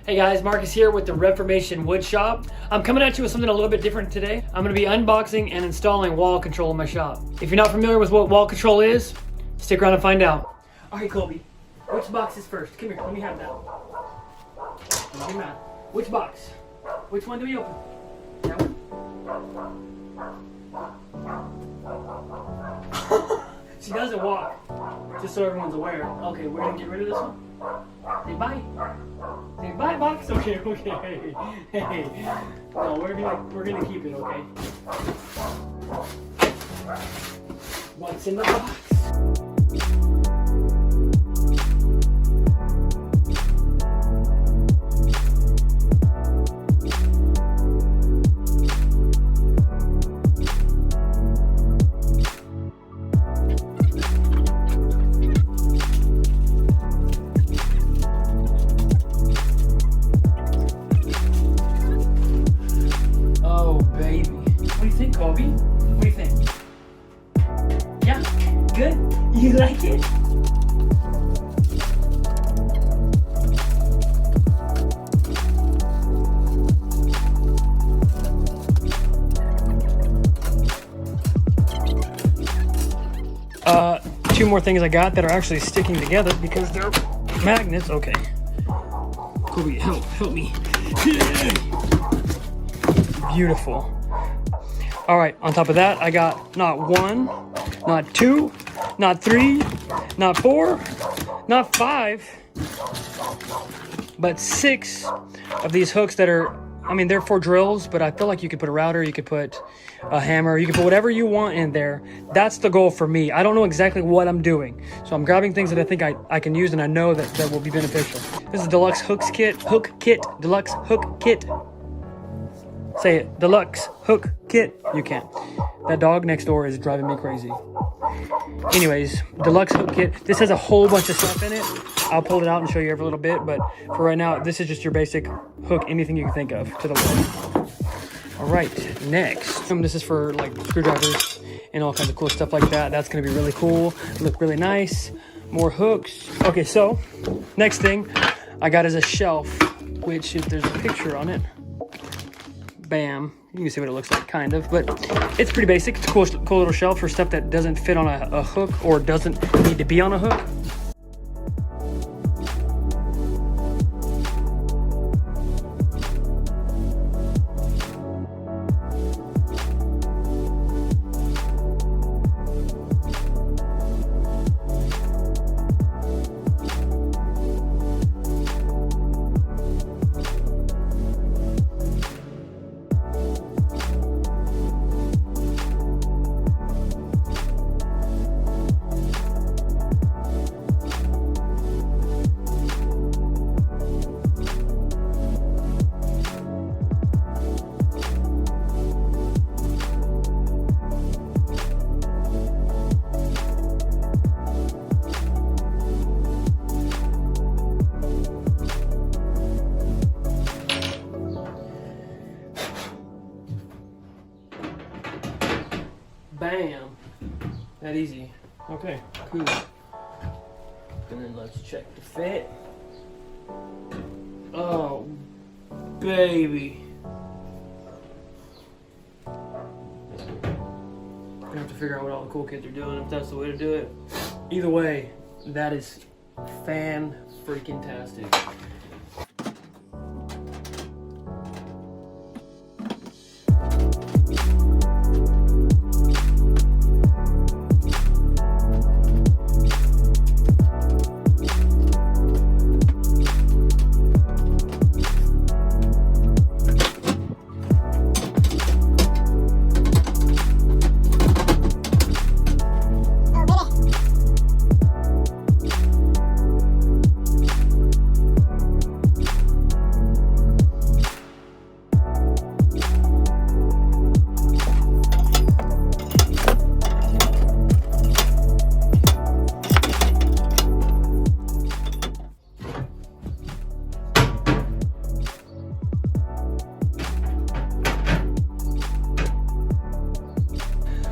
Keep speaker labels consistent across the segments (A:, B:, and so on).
A: Hey guys, Marcus here with the Reformation Woodshop. I'm coming at you with something a little bit different today. I'm going to be unboxing and installing wall control in my shop. If you're not familiar with what wall control is, stick around and find out. Alright Colby, which box is first? Come here, let me have that. Give me that. Which box? Which one do we open? That one? She doesn't walk, just so everyone's aware. Okay, we're going to get rid of this one. Say bye. Say bye, box. Okay. Hey. No, we're gonna keep it, okay? What's in the box? Colby, what do you think? Yeah? Good? You like it? Two more things I got that are actually sticking together because they're magnets. Okay. Colby, help me. Beautiful. All right, on top of that, I got not one, not two, not three, not four, not five, but 6 of these hooks that are, they're for drills, but I feel like you could put a router, you could put a hammer, you could put whatever you want in there. That's the goal for me. I don't know exactly what I'm doing, so I'm grabbing things that I think I can use and I know that will be beneficial. This is Deluxe Hooks Kit, Deluxe Hook Kit. Say it, Deluxe Hook Kit. You can't. That dog next door is driving me crazy. Anyways, Deluxe Hook Kit. This has a whole bunch of stuff in it. I'll pull it out and show you every little bit, but for right now, this is just your basic hook, anything you can think of to the wall. All right, next. This is for like screwdrivers and all kinds of cool stuff like that. That's gonna be really cool, look really nice. More hooks. Okay, so next thing I got is a shelf, which if there's a picture on it, bam, you can see what it looks like, kind of, but it's pretty basic. It's a cool little shelf for stuff that doesn't fit on a hook or doesn't need to be on a hook. Bam! That easy. Okay, cool. And then let's check the fit. Oh, baby. I have to figure out what all the cool kids are doing, if that's the way to do it. Either way, that is fan-freaking-tastic.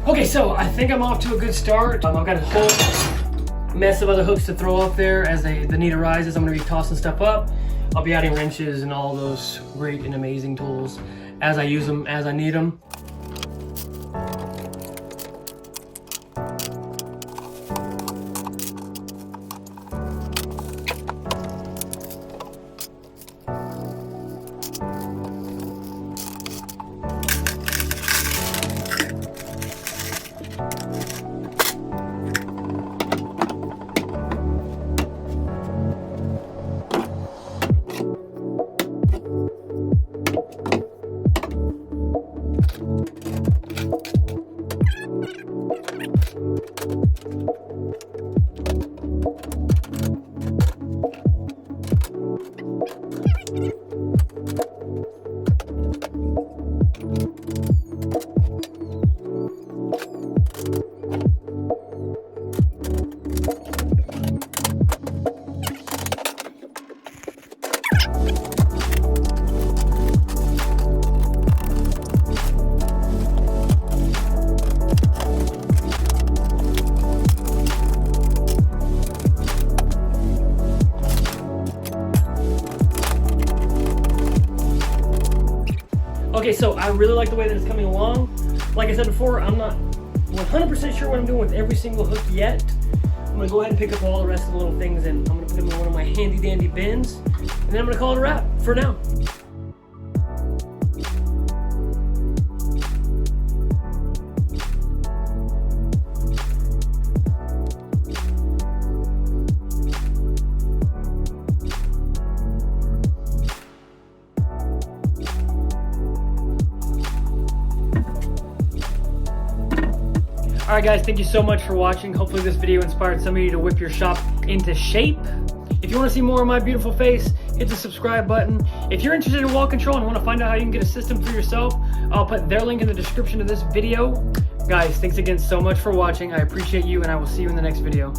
A: Okay, so I think I'm off to a good start. I've got a whole mess of other hooks to throw up there as the need arises. I'm gonna be tossing stuff up. I'll be adding wrenches and all those great and amazing tools as I use them, as I need them. Okay, so I really like the way that it's coming along. Like I said before, I'm not 100% sure what I'm doing with every single hook yet. I'm gonna go ahead and pick up all the rest of the little things and I'm gonna put them in one of my handy dandy bins. And then I'm gonna call it a wrap for now. Alright guys, thank you so much for watching. Hopefully this video inspired some of you to whip your shop into shape. If you want to see more of my beautiful face, hit the subscribe button. If you're interested in wall control and want to find out how you can get a system for yourself, I'll put their link in the description of this video. Guys, thanks again so much for watching. I appreciate you and I will see you in the next video.